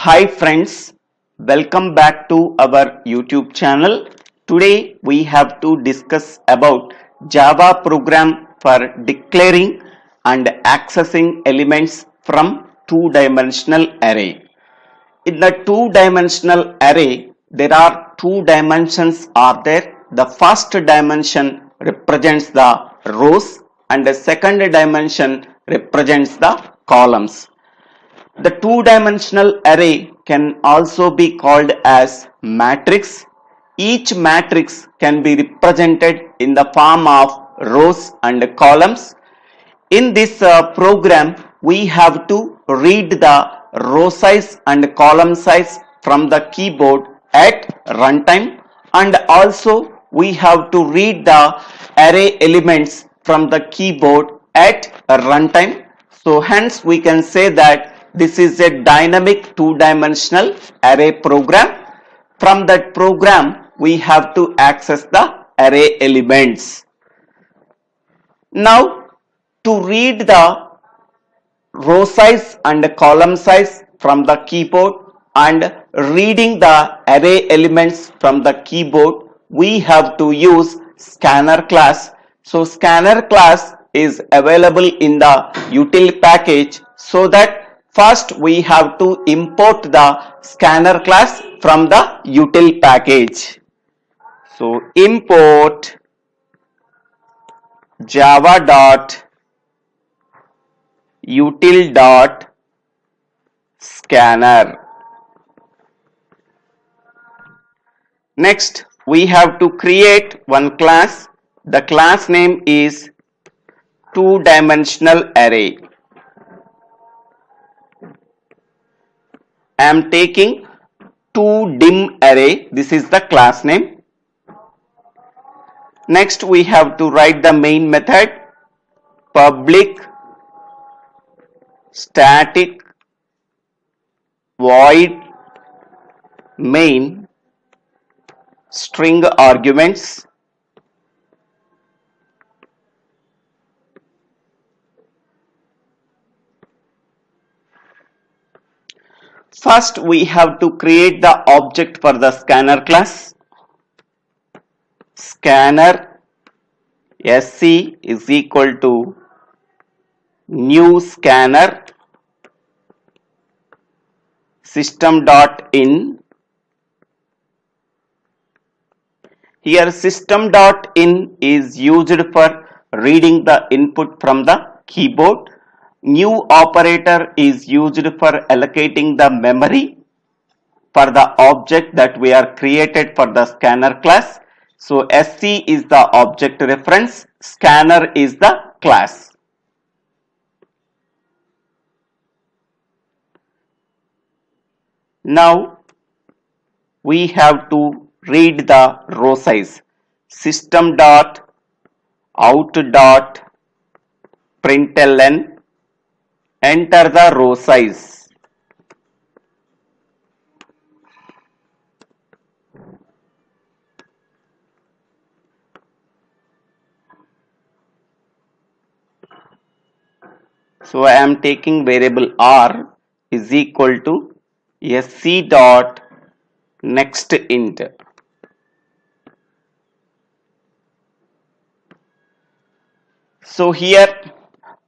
Hi friends, welcome back to our YouTube channel. Today we have to discuss about Java program for declaring and accessing elements from two-dimensional array. In the two-dimensional array, there are two dimensions are there. The first dimension represents the rows and the second dimension represents the columns. The two-dimensional array can also be called as matrix. Each matrix can be represented in the form of rows and columns. In this program, we have to read the row size and column size from the keyboard at runtime, and also we have to read the array elements from the keyboard at runtime. So hence we can say that this is a dynamic two-dimensional array program. From that program, we have to access the array elements. Now, to read the row size and column size from the keyboard and reading the array elements from the keyboard, we have to use scanner class. So scanner class is available in the util package, so that first we have to import the scanner class from the util package. So import java.util.scanner. Next, we have to create one class. The class name is two-dimensional array. I am taking two-dim array. This is the class name. Next, we have to write the main method, public static void main string arguments. First, we have to create the object for the scanner class. Scanner sc is equal to new scanner system.in. Here system.in is used for reading the input from the keyboard. New operator is used for allocating the memory for the object that we are created for the scanner class. So sc is the object reference, scanner is the class. Now we have to read the row size. System.out.println, enter the row size. So I am taking variable r is equal to sc dot next int. So here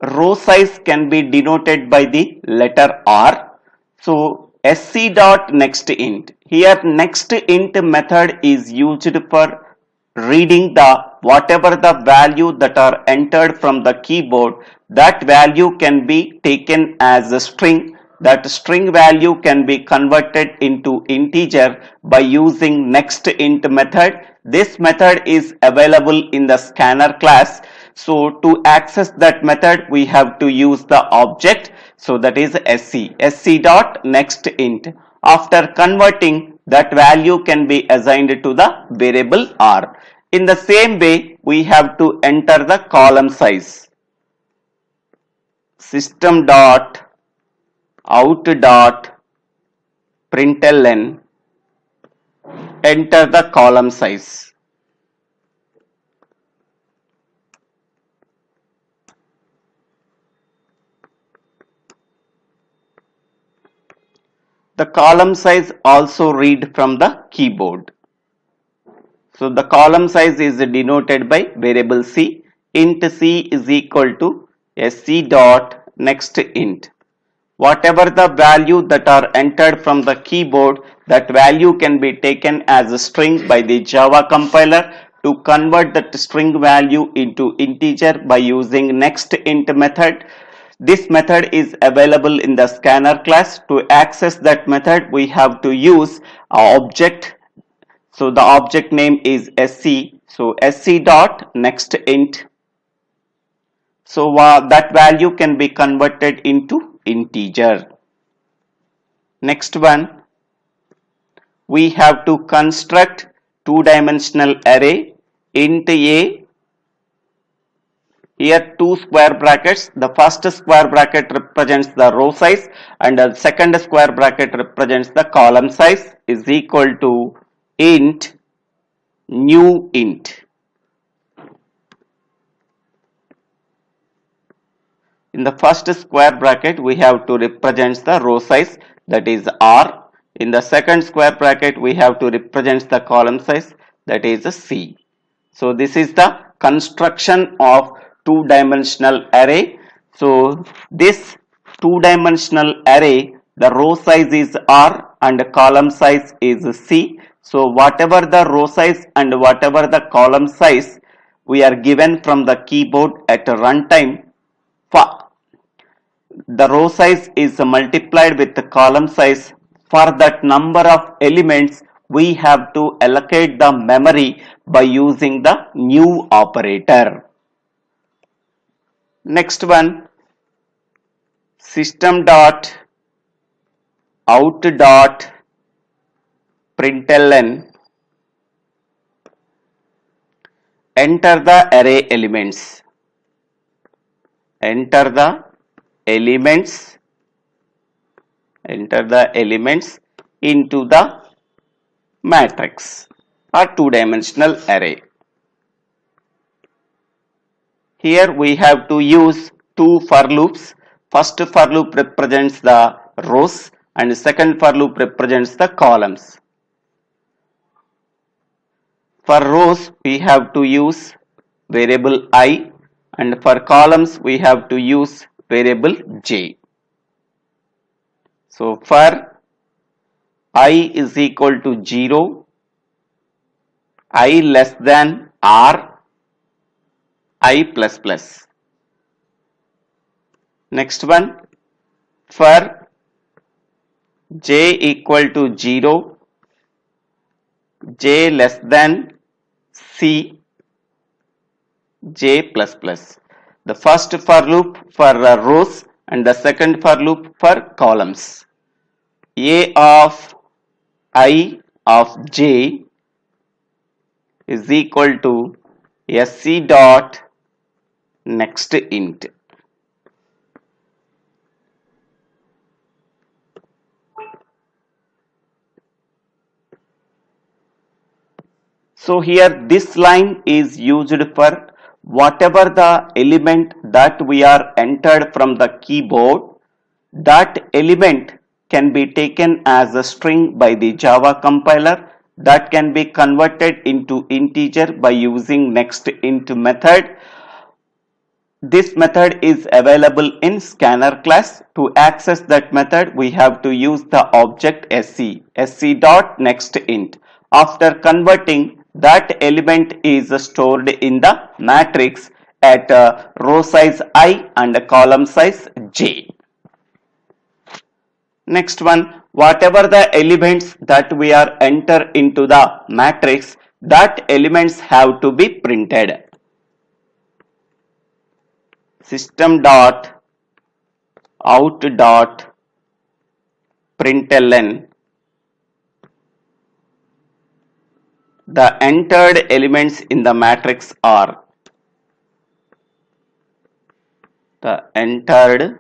row size can be denoted by the letter R. So sc dot next int. Here next int method is used for reading the whatever the value that are entered from the keyboard. That value can be taken as a string. That string value can be converted into integer by using next int method. This method is available in the scanner class. So to access that method, we have to use the object. So that is sc dot next int. After converting, that value can be assigned to the variable r. In the same way, we have to enter the column size. System dot out dot println, enter the column size. The column size also read from the keyboard. So the column size is denoted by variable c. Int c is equal to sc dot next int. Whatever the value that are entered from the keyboard, that value can be taken as a string by the Java compiler to convert that string value into integer by using next int method. This method is available in the scanner class. To access that method, we have to use object. So the object name is sc. So sc dot next int. So that value can be converted into integer. Next one, we have to construct two-dimensional array int a. Here two square brackets. The first square bracket represents the row size and the second square bracket represents the column size is equal to int new int. In the first square bracket, we have to represent the row size, that is R. In the second square bracket, we have to represent the column size, that is C. So this is the construction of two-dimensional array. So this two-dimensional array, the row size is R and column size is C. So whatever the row size and whatever the column size we are given from the keyboard at a runtime, the row size is multiplied with the column size. For that number of elements, we have to allocate the memory by using the new operator. Next one, system dot out dot println, enter the array elements. Enter the elements into the matrix or two-dimensional array. Here we have to use two for loops. First for loop represents the rows and second for loop represents the columns. For rows we have to use variable I, and for columns we have to use variable j. So for I is equal to 0, I less than R, I plus plus. Next one, for j equal to 0, j less than C, j plus plus. The first for loop for rows and the second for loop for columns. A of I of j is equal to sc dot next int. So here this line is used for whatever the element that we are entered from the keyboard, that element can be taken as a string by the Java compiler, that can be converted into integer by using next int method. This method is available in scanner class. To access that method, we have to use the object sc dot next int. After converting, that element is stored in the matrix at row size I and column size j. Next one, whatever the elements that we are enter into the matrix, that elements have to be printed. System dot out dot println, the entered elements in the matrix are the entered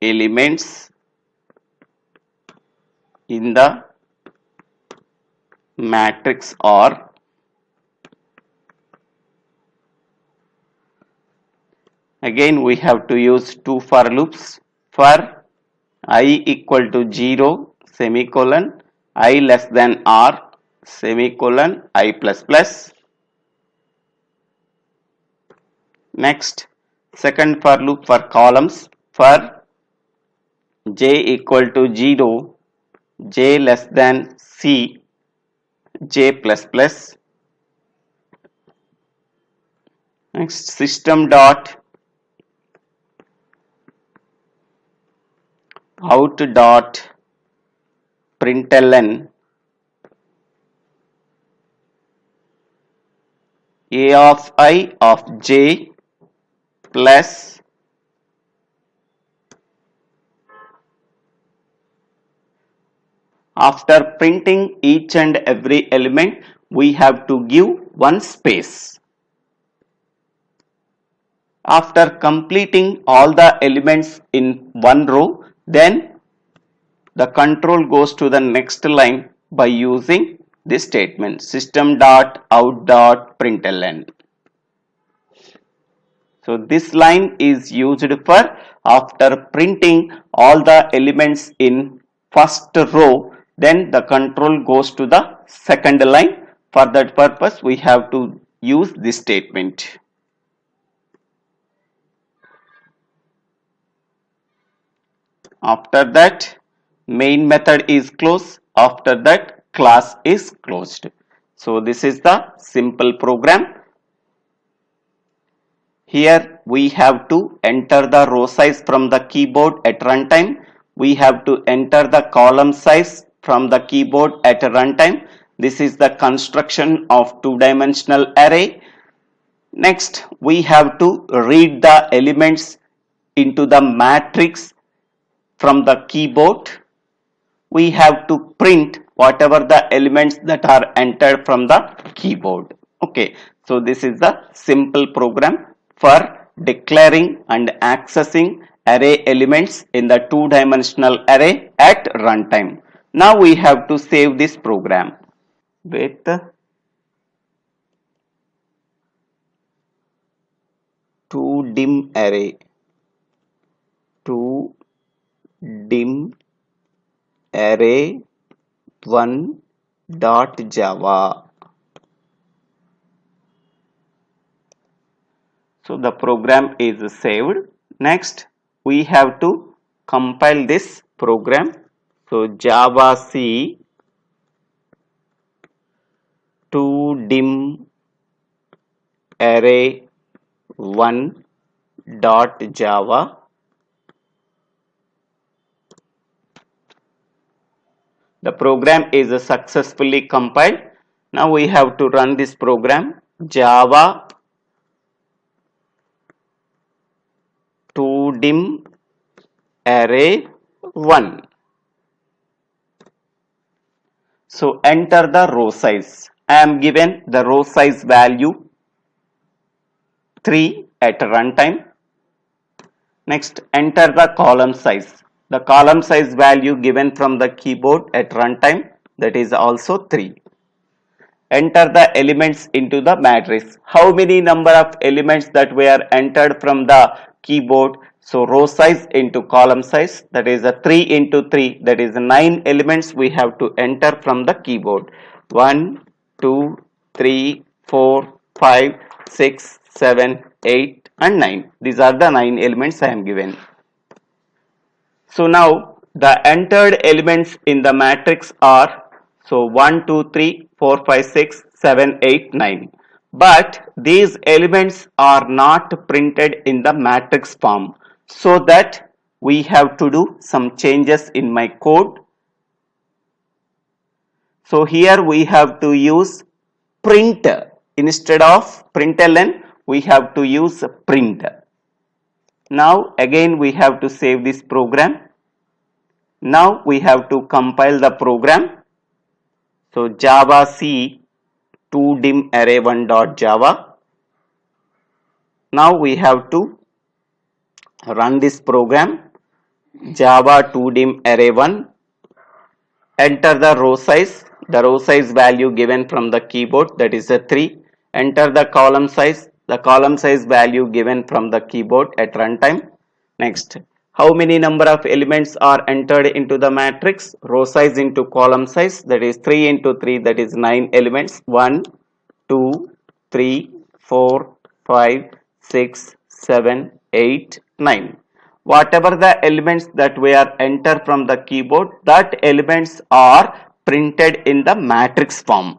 elements in the matrix are again we have to use two for loops. For I equal to 0 semicolon I less than R semicolon I plus plus. Next, second for loop for columns for j equal to 0 j less than C j plus plus. Next, system dot out dot println a of I of j plus after printing each and every element we have to give one space. After completing all the elements in one row, then the control goes to the next line by using this statement system dot out dot println. So this line is used for after printing all the elements in first row, then the control goes to the second line. For that purpose we have to use this statement. After that main method is closed, after that class is closed. So this is the simple program. Here we have to enter the row size from the keyboard at runtime. We have to enter the column size from the keyboard at runtime. This is the construction of two-dimensional array. Next, we have to read the elements into the matrix from the keyboard. We have to print whatever the elements that are entered from the keyboard. Okay, so this is the simple program for declaring and accessing array elements in the two-dimensional array at runtime. Now we have to save this program with toDim array, toDim array 1.java. So the program is saved. Next we have to compile this program. So javac toDim array 1.java. The program is successfully compiled. Now we have to run this program. Java toDim array 1. So enter the row size. I am given the row size value 3 at runtime. Next, enter the column size. The column size value given from the keyboard at runtime, that is also 3. Enter the elements into the matrix. How many number of elements that were entered from the keyboard? So row size into column size, that is a 3 into 3, that is 9 elements we have to enter from the keyboard. 1, 2, 3, 4, 5, 6, 7, 8 and 9. These are the 9 elements I am given. So now the entered elements in the matrix are 1, 2, 3, 4, 5, 6, 7, 8, 9. But these elements are not printed in the matrix form. So that we have to do some changes in my code. So here we have to use print. Instead of println, we have to use print. Now again we have to save this program. Now we have to compile the program. So javac toDim array 1.java. Now we have to run this program. Java toDim array 1. Enter the row size. The row size value given from the keyboard, that is a 3. Enter the column size. The column size value given from the keyboard at runtime. Next, How many number of elements are entered into the matrix? Row size into column size, that is 3 into 3, that is 9 elements. 1, 2, 3, 4, 5, 6, 7, 8, 9. Whatever the elements that we are enter from the keyboard, that elements are printed in the matrix form.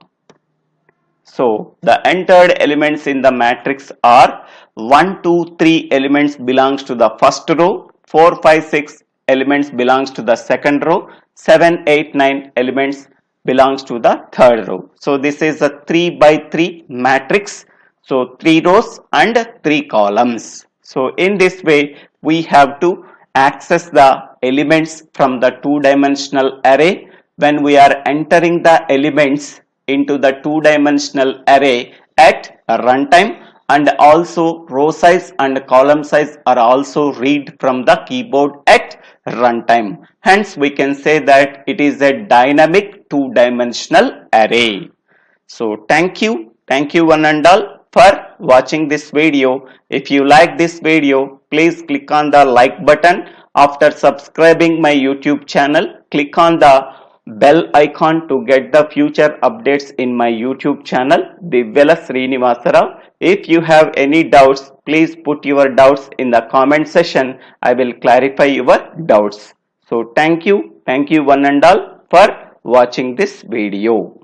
So the entered elements in the matrix are 1, 2, 3 elements belongs to the first row, 4, 5, 6 elements belongs to the second row, 7, 8, 9 elements belongs to the third row. So this is a 3 by 3 matrix. So 3 rows and 3 columns. So in this way we have to access the elements from the two-dimensional array when we are entering the elements into the two-dimensional array at runtime, and also row size and column size are also read from the keyboard at runtime. Hence we can say that it is a dynamic two-dimensional array. So thank you one and all for watching this video. If you like this video, please click on the like button. After subscribing my YouTube channel, click on the bell icon to get the future updates in my YouTube channel, Divyala Srinivasa Rao. If you have any doubts, please put your doubts in the comment section. I will clarify your doubts. So thank you one and all for watching this video.